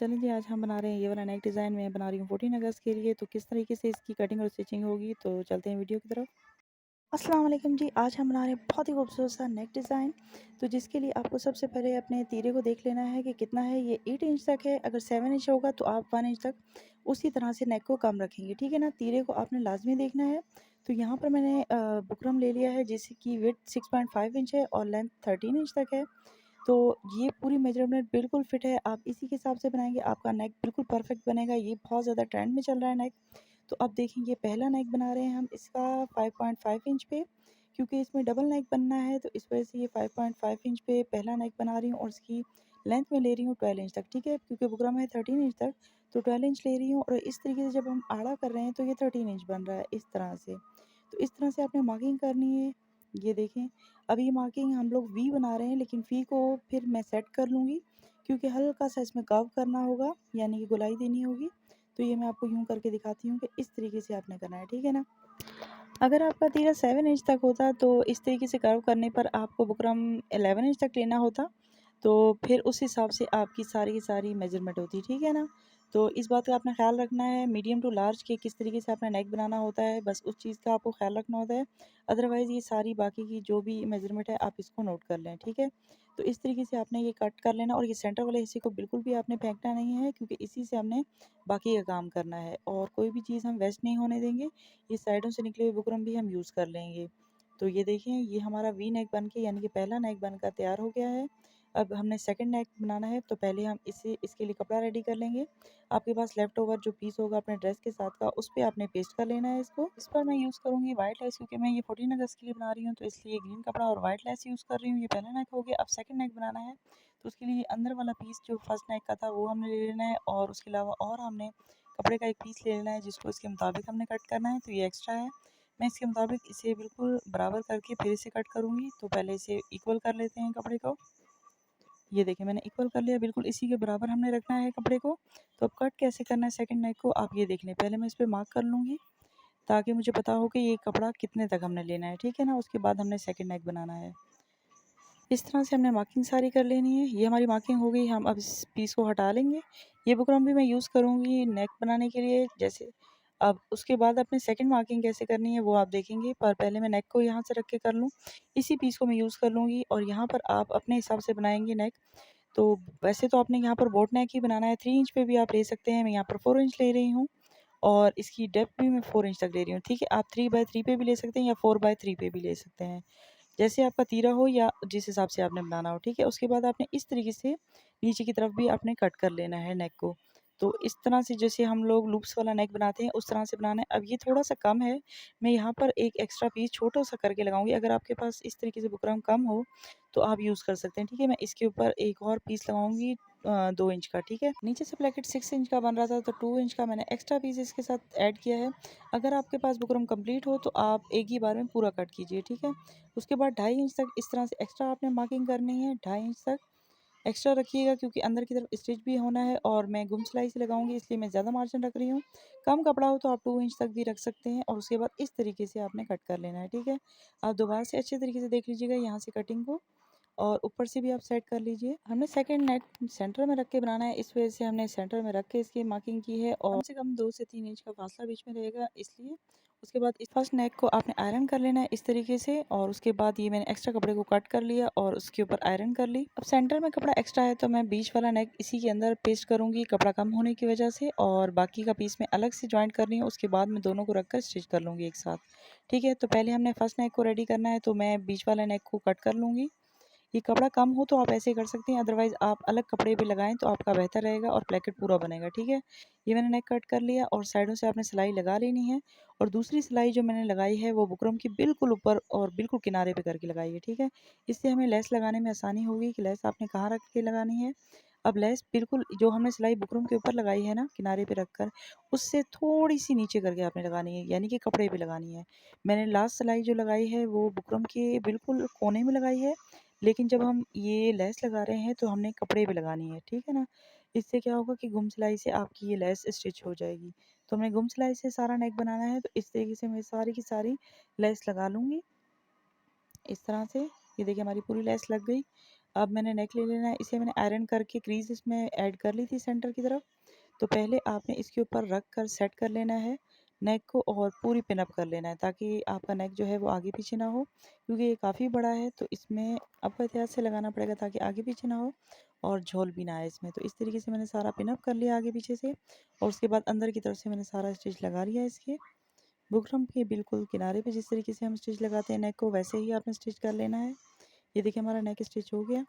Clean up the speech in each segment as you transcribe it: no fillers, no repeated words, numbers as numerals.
चलें जी, आज हम बना रहे हैं ये वाला नेक डिज़ाइन मैं बना रही हूँ 14 अगस्त के लिए। तो किस तरीके से इसकी कटिंग और स्टिचिंग होगी, तो चलते हैं वीडियो की तरफ। अस्सलाम वालेकुम जी, आज हम बना रहे हैं बहुत ही खूबसूरत सा नेक डिज़ाइन। तो जिसके लिए आपको सबसे पहले अपने तीरे को देख लेना है कि कितना है। ये 8 इंच तक है, अगर 7 इंच होगा तो आप 1 इंच तक उसी तरह से नेक को कम रखेंगे, ठीक है ना। तीरे को आपने लाजमी देखना है। तो यहाँ पर मैंने बुकरम ले लिया है जिसकी विड्थ 6.5 इंच है और लेंथ 13 इंच तक है। तो ये पूरी मेजरमेंट बिल्कुल फिट है, आप इसी के हिसाब से बनाएंगे, आपका नेक बिल्कुल परफेक्ट बनेगा। ये बहुत ज़्यादा ट्रेंड में चल रहा है नेक। तो अब देखें, ये पहला नेक बना रहे हैं हम इसका 5.5 इंच पे, क्योंकि इसमें डबल नेक बनना है। तो इस वजह से ये 5.5 इंच पे पहला नेक बना रही हूँ और इसकी लेंथ में ले रही हूँ 12 इंच तक, ठीक है। क्योंकि बुकरम है 13 इंच तक, तो 12 इंच ले रही हूँ। और इस तरीके से जब हम आड़ा कर रहे हैं तो ये 13 इंच बन रहा है इस तरह से। तो इस तरह से आपने मार्किंग करनी है। ये देखें, अब ये मार्किंग हम लोग वी बना रहे हैं, लेकिन वी को फिर मैं सेट कर लूँगी, क्योंकि हल्का सा इसमें कर्व करना होगा, यानी कि गोलाई देनी होगी। तो ये मैं आपको यूँ करके दिखाती हूँ कि इस तरीके से आपने करना है, ठीक है ना। अगर आपका तीरा 7 इंच तक होता तो इस तरीके से कर्व करने पर आपको बुकरम 11 इंच तक लेना होता। तो फिर उस हिसाब से आपकी सारी की सारी मेजरमेंट होती, ठीक है ना। तो इस बात का आपने ख्याल रखना है, मीडियम टू लार्ज के किस तरीके से आपने नेक बनाना होता है, बस उस चीज़ का आपको ख्याल रखना होता है। अदरवाइज़ ये सारी बाकी की जो भी मेजरमेंट है आप इसको नोट कर लें, ठीक है। तो इस तरीके से आपने ये कट कर लेना और ये सेंटर वाले हिस्से को बिल्कुल भी आपने फेंकना नहीं है, क्योंकि इसी से हमने बाकी का काम करना है और कोई भी चीज़ हम वेस्ट नहीं होने देंगे। ये साइडों से निकले हुए बुकरम भी हम यूज़ कर लेंगे। तो ये देखें, ये हमारा वी नेक बन के, यानी कि पहला नेक बनकर तैयार हो गया है। अब हमने सेकंड नेक बनाना है, तो पहले हम इसके लिए कपड़ा रेडी कर लेंगे। आपके पास लेफ्ट ओवर जो पीस होगा अपने ड्रेस के साथ का, उस पे आपने पेस्ट कर लेना है इसको। इस पर मैं यूज़ करूँगी वाइट लेस, क्योंकि मैं ये 14 अगस्त के लिए बना रही हूँ, तो इसलिए ग्रीन कपड़ा और वाइट लेस यूज़ कर रही हूँ। ये पहला नेक हो गया। अब सेकंड नेक बनाना है, तो उसके लिए अंदर वाला पीस जो फर्स्ट नेक का था वो हमने ले लेना है, और उसके अलावा और हमने कपड़े का एक पीस ले लेना है जिसको इसके मुताबिक हमने कट करना है। तो ये एक्स्ट्रा है, मैं इसके मुताबिक इसे बिल्कुल बराबर करके फिर इसे कट करूँगी। तो पहले इसे इक्वल कर लेते हैं कपड़े को। ये देखिए, मैंने इक्वल कर लिया, बिल्कुल इसी के बराबर हमने रखना है कपड़े को। तो अब कट कैसे करना है सेकंड नेक को, आप ये देख लें। पहले मैं इस पे मार्क कर लूँगी, ताकि मुझे पता हो कि ये कपड़ा कितने तक हमने लेना है, ठीक है ना। उसके बाद हमने सेकंड नेक बनाना है। इस तरह से हमने मार्किंग सारी कर लेनी है। ये हमारी मार्किंग हो गई, हम अब इस पीस को हटा लेंगे। ये बुकरम भी मैं यूज़ करूँगी नेक बनाने के लिए, जैसे। अब उसके बाद अपने सेकंड मार्किंग कैसे करनी है वो आप देखेंगे, पर पहले मैं नेक को यहाँ से रख के कर लूँ। इसी पीस को मैं यूज़ कर लूँगी और यहाँ पर आप अपने हिसाब से बनाएँगे नेक। तो वैसे तो आपने यहाँ पर बोट नेक ही बनाना है, 3 इंच पे भी आप ले सकते हैं। मैं यहाँ पर 4 इंच ले रही हूँ और इसकी डेप्थ भी मैं 4 इंच तक ले रही हूँ, ठीक है। आप 3/3 पे भी ले सकते हैं या 4/3 पे भी ले सकते हैं, जैसे आपका तीरा हो या जिस हिसाब से आपने बनाना हो, ठीक है। उसके बाद आपने इस तरीके से नीचे की तरफ भी आपने कट कर लेना है नेक को। तो इस तरह से जैसे हम लोग लूप्स वाला नेक बनाते हैं उस तरह से बनाना है। अब ये थोड़ा सा कम है, मैं यहाँ पर एक एक्स्ट्रा पीस छोटा सा करके लगाऊंगी। अगर आपके पास इस तरीके से बुकरम कम हो तो आप यूज़ कर सकते हैं, ठीक है। मैं इसके ऊपर एक और पीस लगाऊंगी 2 इंच का, ठीक है। नीचे से ब्लैकेट 6 इंच का बन रहा था, तो 2 इंच का मैंने एक्स्ट्रा पीस इसके साथ ऐड किया है। अगर आपके पास बुकरम कंप्लीट हो तो आप एक ही बार में पूरा कट कीजिए, ठीक है। उसके बाद 2.5 इंच तक इस तरह से एक्स्ट्रा आपने मार्किंग करनी है। 2.5 इंच तक एक्स्ट्रा रखिएगा, क्योंकि अंदर की तरफ स्टिच भी होना है और मैं गुम सिलाई से लगाऊंगी, इसलिए मैं ज़्यादा मार्जिन रख रही हूँ। कम कपड़ा हो तो आप 2 इंच तक भी रख सकते हैं और उसके बाद इस तरीके से आपने कट कर लेना है, ठीक है। आप दोबारा से अच्छे तरीके से देख लीजिएगा यहाँ से कटिंग को, और ऊपर से भी आप सेट कर लीजिए। हमने सेकंड नेट सेंटर में रख के बनाना है, इस वजह से हमने सेंटर में रख के इसकी मार्किंग की है, और कम से कम 2 से 3 इंच का फासला बीच में रहेगा, इसलिए। उसके बाद इस फर्स्ट नेक को आपने आयरन कर लेना है इस तरीके से, और उसके बाद ये मैंने एक्स्ट्रा कपड़े को कट कर लिया और उसके ऊपर आयरन कर ली। अब सेंटर में कपड़ा एक्स्ट्रा है, तो मैं बीच वाला नेक इसी के अंदर पेस्ट करूंगी कपड़ा कम होने की वजह से, और बाकी का पीस में अलग से ज्वाइंट कर रही हूँ। उसके बाद मैं दोनों को रख कर स्टिच कर लूँगी एक साथ, ठीक है। तो पहले हमने फर्स्ट नेक को रेडी करना है, तो मैं बीच वाला नेक को कट कर लूँगी। ये कपड़ा कम हो तो आप ऐसे कर सकते हैं, अदरवाइज़ आप अलग कपड़े पे लगाएं तो आपका बेहतर रहेगा और ब्लैकेट पूरा बनेगा, ठीक है। ये मैंने नेक कट कर लिया और साइडों से आपने सिलाई लगा लेनी है, और दूसरी सिलाई जो मैंने लगाई है वो बुकरम की बिल्कुल ऊपर और बिल्कुल किनारे पे करके लगाई है, ठीक है। इससे हमें लेस लगाने में आसानी होगी कि लेस आपने कहाँ रख के लगानी है। अब लेस बिल्कुल जो हमने सिलाई बुकरम के ऊपर लगाई है ना, किनारे पे रखकर, उससे थोड़ी सी नीचे करके आपने लगानी है, यानी कि कपड़े पे लगानी है। मैंने लास्ट सिलाई जो लगाई है वो बुकरम के बिल्कुल कोने में लगाई है, लेकिन जब हम ये लेस लगा रहे हैं तो हमने कपड़े पे लगानी है, ठीक है ना। इससे क्या होगा कि गुम सिलाई से आपकी ये लेस स्टिच हो जाएगी। तो हमें गुम सिलाई से सारा नेक बनाना है, तो इस तरीके से मैं सारी की सारी लेस लगा लूँगी इस तरह से। ये देखिए हमारी पूरी लेस लग गई। अब मैंने नेक ले लेना है, इसे मैंने आयरन करके क्रीज इसमें ऐड कर ली थी सेंटर की तरफ। तो पहले आपने इसके ऊपर रख कर सेट कर लेना है नेक को और पूरी पिन अप कर लेना है, ताकि आपका नेक जो है वो आगे पीछे ना हो, क्योंकि ये काफ़ी बड़ा है तो इसमें आपको एहतियात से लगाना पड़ेगा ताकि आगे पीछे ना हो और झोल भी ना आए इसमें। तो इस तरीके से मैंने सारा पिन अप कर लिया आगे पीछे से, और उसके बाद अंदर की तरफ से मैंने सारा स्टिच लगा लिया इसके बुकरम के बिल्कुल किनारे पे। जिस तरीके से हम स्टिच लगाते हैं नेक को, वैसे ही आपने स्टिच कर लेना है। ये देखिए हमारा नेक स्टिच हो गया।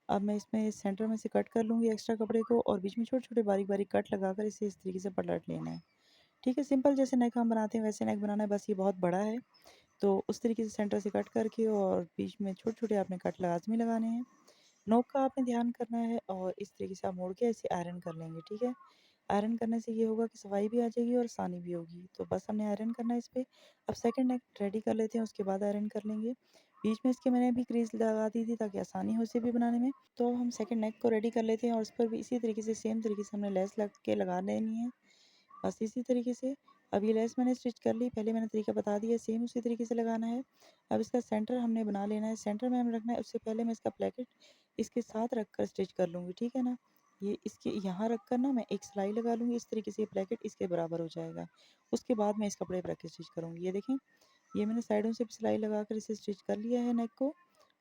अब मैं इसमें सेंटर में से कट कर लूँगी एक्स्ट्रा कपड़े को, और बीच में छोटे-छोटे बारीक-बारीक कट लगाकर इसे इस तरीके से पलट लेना है। ठीक है, सिंपल जैसे नेक हम बनाते हैं वैसे नेक बनाना है, बस ये बहुत बड़ा है। तो उस तरीके से सेंटर से कट करके और बीच में छोटे-छोटे आपने कट लाज़मी लगाने हैं। नोक का आपने ध्यान करना है, और इस तरीके से आप मोड़ के इसे आयरन कर लेंगे, ठीक है? आयरन करने से ये होगा कि सफाई भी आ जाएगी और आसानी भी होगी। तो बस हमने आयरन करना है इस पे। अब सेकंड नेक रेडी कर लेते हैं, उसके बाद आयरन कर लेंगे। बीच में इसके मैंने भी क्रीज़ लगा दी थी ताकि आसानी हो इसे भी बनाने में। तो अब हम सेकंड नेक को रेडी कर लेते हैं, और उस पर भी इसी तरीके से सेम तरीके से हमने लेस लग के लगा लेनी है। बस इसी तरीके से अब ये लेस मैंने स्टिच कर ली, पहले मैंने तरीका बता दिया, सेम उसी तरीके से लगाना है। अब इसका सेंटर हमने बना लेना है, सेंटर में हमें रखना है। उससे पहले मैं इसका प्लेकेट इसके साथ रख कर स्टिच कर लूँगी, ठीक है ना? ये इसके यहाँ रख कर ना मैं एक सिलाई लगा लूँगी, इस तरीके से ये प्लेकेट इसके बराबर हो जाएगा। उसके बाद मैं इस कपड़े पे रख के स्टिच करूँगी। ये देखें, ये मैंने साइडों से भी सिलाई लगाकर इसे स्टिच कर लिया है नेक को,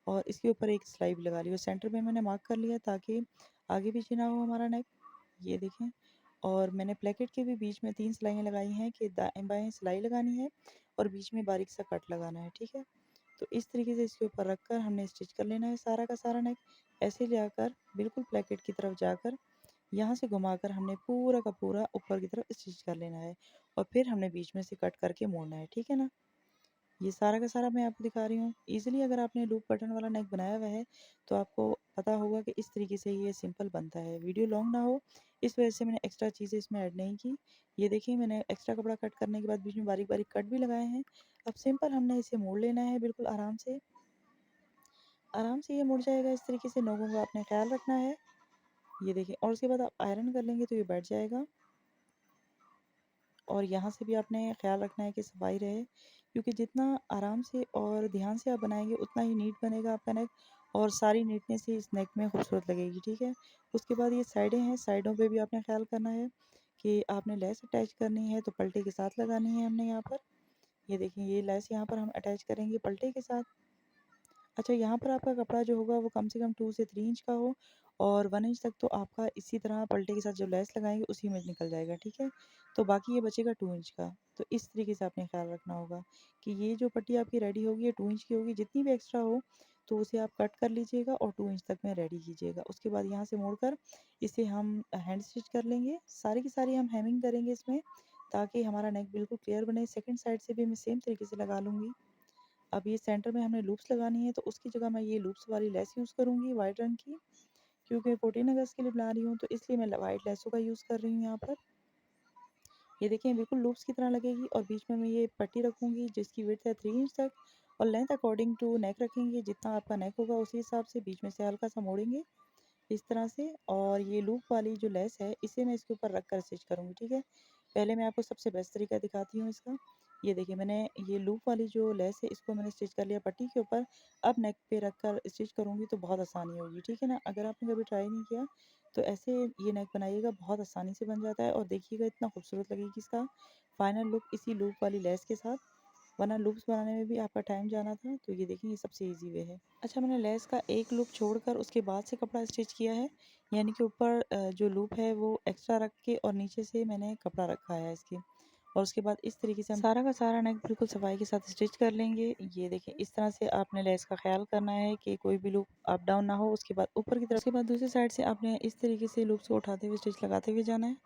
और इसके ऊपर एक सिलाई भी लगा ली, और सेंटर में मैंने मार्क कर लिया ताकि आगे पीछे ना हो हमारा नेक। ये देखें, और मैंने प्लेकेट के भी बीच में 3 सिलाइयाँ लगाई हैं कि दाएँ-बाएँ सिलाई लगानी है और बीच में बारीक सा कट लगाना है, ठीक है? तो इस तरीके से इसके ऊपर रखकर हमने स्टिच कर लेना है सारा का सारा नेक। ऐसे जाकर बिल्कुल प्लेकेट की तरफ जाकर यहाँ से घुमाकर हमने पूरा का पूरा ऊपर की तरफ स्टिच कर लेना है, और फिर हमने बीच में से कट करके मोड़ना है, ठीक है ना? ये सारा का सारा मैं आपको दिखा रही हूँ। ईज़िली अगर आपने लूप बटन वाला नेक बनाया हुआ है, तो आपको पता होगा कि इस तरीके से ये सिंपल बनता है। वीडियो लॉन्ग ना हो, इस वजह से मैंने एक्स्ट्रा चीज़ें इसमें ऐड नहीं की। ये देखिए मैंने एक्स्ट्रा कपड़ा कट करने के बाद बीच में बारीक-बारीक कट भी लगाए हैं। अब सिंपल हमने इसे मोड़ लेना है बिल्कुल आराम से। आराम से ये मुड़ जाएगा इस तरीके से, नोकों का आपने ख़्याल रखना है। ये देखिए, और उसके बाद आप आयरन कर लेंगे तो ये बैठ जाएगा। और यहाँ से भी आपने ख़्याल रखना है कि सफाई रहे, क्योंकि जितना आराम से और ध्यान से आप बनाएंगे उतना ही नीट बनेगा आपका नेक, और सारी नीटनेस ही इस नेक में खूबसूरत लगेगी, ठीक है? उसके बाद ये साइडें हैं, साइडों पे भी आपने ख़्याल करना है कि आपने लेस अटैच करनी है तो पल्टे के साथ लगानी है हमने यहाँ पर। ये देखिए, ये लेस यहाँ पर हम अटैच करेंगे पल्टे के साथ। अच्छा, यहाँ पर आपका कपड़ा जो होगा वो कम से कम 2 से 3 इंच का हो, और 1 इंच तक तो आपका इसी तरह पल्टे के साथ जो लेस लगाएंगे उसी में निकल जाएगा, ठीक है? तो बाकी ये बचेगा 2 इंच का। तो इस तरीके से आपने ख्याल रखना होगा कि ये जो पट्टी आपकी रेडी होगी ये 2 इंच की होगी। जितनी भी एक्स्ट्रा हो तो उसे आप कट कर लीजिएगा और 2 इंच तक में रेडी कीजिएगा। उसके बाद यहाँ से मोड़कर इसे हम हैंड स्टिच कर लेंगे। सारी की सारी हम हेमिंग करेंगे इसमें, ताकि हमारा नेक बिल्कुल क्लियर बने। सेकंड साइड से भी मैं सेम तरीके से लगा लूँगी। अब ये सेंटर में हमने लूप्स लगानी है, तो उसकी जगह मैं ये लूप्स वाली लेस यूज़ करूँगी वाइट रंग की, क्योंकि 14 अगस्त के लिए बना रही हूँ तो इसलिए मैं वाइट लेसों का यूज़ कर रही हूँ यहाँ पर। ये देखिए बिल्कुल लूप्स की तरह लगेगी, और बीच में मैं ये पट्टी रखूँगी जिसकी विड्थ है 3 इंच तक, और लेंथ अकॉर्डिंग टू नेक रखेंगे। जितना आपका नेक होगा उसी हिसाब से बीच में से हल्का सा मोड़ेंगे इस तरह से। और ये लूप वाली जो लेस है इसे मैं इसके ऊपर रख कर स्टिच करूँगी, ठीक है? पहले मैं आपको सबसे बेस्ट तरीका दिखाती हूँ इसका। ये देखिए, मैंने ये लूप वाली जो लेस है इसको मैंने स्टिच कर लिया पट्टी के ऊपर। अब नेक पे रख कर स्टिच करूँगी तो बहुत आसानी होगी, ठीक है ना? अगर आपने कभी ट्राई नहीं किया तो ऐसे ये नेक बनाइएगा, बहुत आसानी से बन जाता है, और देखिएगा इतना खूबसूरत लगेगी इसका फाइनल लुक इसी लूप वाली लेस के साथ। वरना लूप्स बनाने में भी आपका टाइम जाना था, तो ये देखिए ये सबसे ईज़ी वे है। अच्छा, मैंने लेस का एक लूप छोड़कर उसके बाद से कपड़ा स्टिच किया है, यानी कि ऊपर जो लूप है वो एक्स्ट्रा रख के और नीचे से मैंने कपड़ा रखा है इसके। और उसके बाद इस तरीके से हम सारा का सारा नेक बिल्कुल सफाई के साथ स्टिच कर लेंगे। ये देखिए, इस तरह से आपने लेस का ख्याल करना है कि कोई भी लूप अप डाउन ना हो। उसके बाद ऊपर की तरफ, उसके बाद दूसरी साइड से आपने इस तरीके से लूप्स को उठाते हुए स्टिच लगाते हुए जाना है।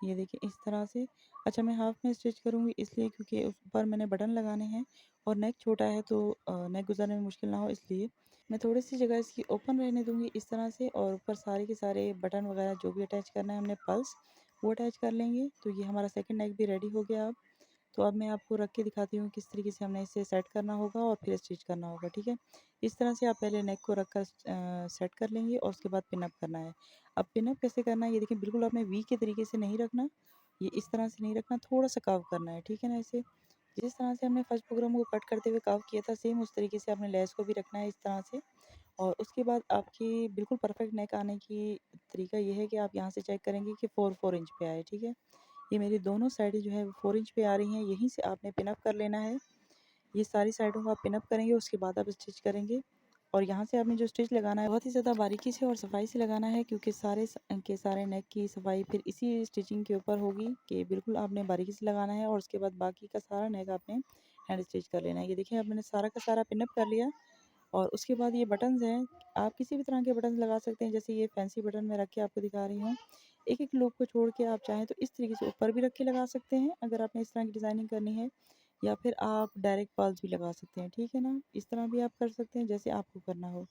ये देखिए इस तरह से। अच्छा, मैं हाफ में स्टिच करूँगी इसलिए क्योंकि उस ऊपर मैंने बटन लगाने हैं, और नेक छोटा है तो नेक गुजारने में मुश्किल ना हो, इसलिए मैं थोड़ी सी जगह इसकी ओपन रहने दूँगी इस तरह से, और ऊपर सारे के सारे बटन वगैरह जो भी अटैच करना है हमने पल्स, वो अटैच कर लेंगे। तो ये हमारा सेकंड नेक भी रेडी हो गया अब। तो अब मैं आपको रख के दिखाती हूँ किस तरीके से हमने इसे सेट करना होगा और फिर स्टिच करना होगा, ठीक है? इस तरह से आप पहले नेक को रख कर सेट कर लेंगे, और उसके बाद पिन अप करना है। अब पिन अप कैसे करना है, ये देखिए बिल्कुल आपने वी के तरीके से नहीं रखना, ये इस तरह से नहीं रखना, थोड़ा-सा कर्व करना है, ठीक है ना? इसे जिस तरह से हमने फर्स्ट प्रोग्राम को कट करते हुए कर्व किया था, सेम उस तरीके से आपने लेस को भी रखना है इस तरह से। और उसके बाद आपकी बिल्कुल परफेक्ट नेक आने की तरीका ये है कि आप यहाँ से चेक करेंगे कि 4 इंच पे आए, ठीक है। ये मेरी दोनों साइडें जो है 4 इंच पे आ रही हैं, यहीं से आपने पिन अप कर लेना है। ये सारी साइडों को आप पिन अप करेंगे, उसके बाद आप स्टिच करेंगे। और यहाँ से आपने जो स्टिच लगाना है बहुत ही ज़्यादा बारीकी से और सफाई से लगाना है, क्योंकि सारे नेक की सफाई फिर इसी स्टिचिंग के ऊपर होगी कि बिल्कुल आपने बारीकी से लगाना है। और उसके बाद बाकी का सारा नेक आपने हैंड स्टिच कर लेना है। ये देखिए, अब मैंने सारा का सारा पिन अप कर लिया। और उसके बाद ये बटन्स हैं, आप किसी भी तरह के बटन्स लगा सकते हैं, जैसे ये फैंसी बटन मैं रख के आपको दिखा रही हूँ। एक एक लूप को छोड़ के आप चाहें तो इस तरीके से ऊपर भी रख के लगा सकते हैं, अगर आपने इस तरह की डिज़ाइनिंग करनी है। या फिर आप डायरेक्ट पर्ल्स भी लगा सकते हैं, ठीक है ना। इस तरह भी आप कर सकते हैं, जैसे आपको करना हो।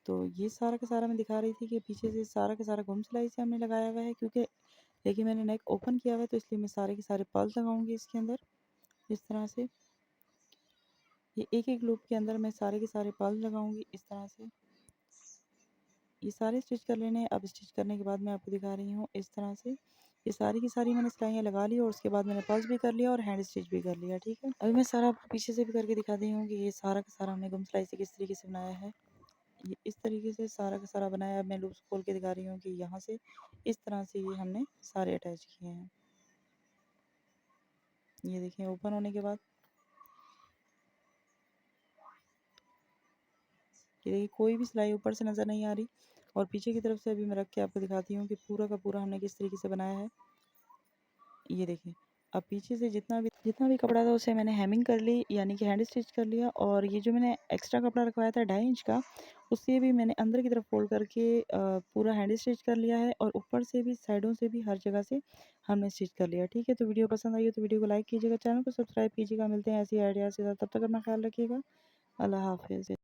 तो ये सारा का सारा मैं दिखा रही थी कि पीछे से सारा का सारा घुम सिलाई से हमने लगाया हुआ है, क्योंकि देखिए मैंने नेक ओपन किया हुआ है, तो इसलिए मैं सारे के सारे पर्ल्स लगाऊंगी इसके अंदर इस तरह से। ये एक एक लूप के अंदर मैं सारे के सारे पर्ल्स लगाऊंगी इस तरह से। ये सारे स्टिच कर लेने हैं। अब स्टिच करने के बाद मैं आपको दिखा रही हूँ इस तरह से। ये सारी की सारी मैंने सिलाइयाँ लगा ली और उसके बाद मैंने पर्ल्स भी कर लिया और हैंड स्टिच भी कर लिया, ठीक है। अभी मैं सारा आपको पीछे से भी करके दिखाती हूँ कि ये सारा का सारा हमने गुम सिलाई से किस तरीके से बनाया है। ये इस तरीके से सारा का सारा बनाया। अब मैं लूप्स खोल के दिखा रही हूँ कि यहाँ से इस तरह से ये हमने सारे अटैच किए हैं। ये देखिए, ओपन होने के बाद ये देखिए कोई भी सिलाई ऊपर से नज़र नहीं आ रही। और पीछे की तरफ से अभी मैं रख के आपको दिखाती हूँ कि पूरा का पूरा हमने किस तरीके से बनाया है। ये देखिए, अब पीछे से जितना भी कपड़ा था उसे मैंने हेमिंग कर ली, यानी कि हैंड स्टिच कर लिया। और ये जो मैंने एक्स्ट्रा कपड़ा रखवाया था 2.5 इंच का, उससे भी मैंने अंदर की तरफ फोल्ड करके पूरा हैंड स्टिच कर लिया है। और ऊपर से भी, साइडों से भी, हर जगह से हमने स्टिच कर लिया, ठीक है। तो वीडियो पसंद आई हो तो वीडियो को लाइक कीजिएगा, चैनल को सब्सक्राइब कीजिएगा। मिलते हैं ऐसी आइडियाज़ के साथ, तब तक अपना ख्याल रखिएगा। अल्लाह हाफिज़।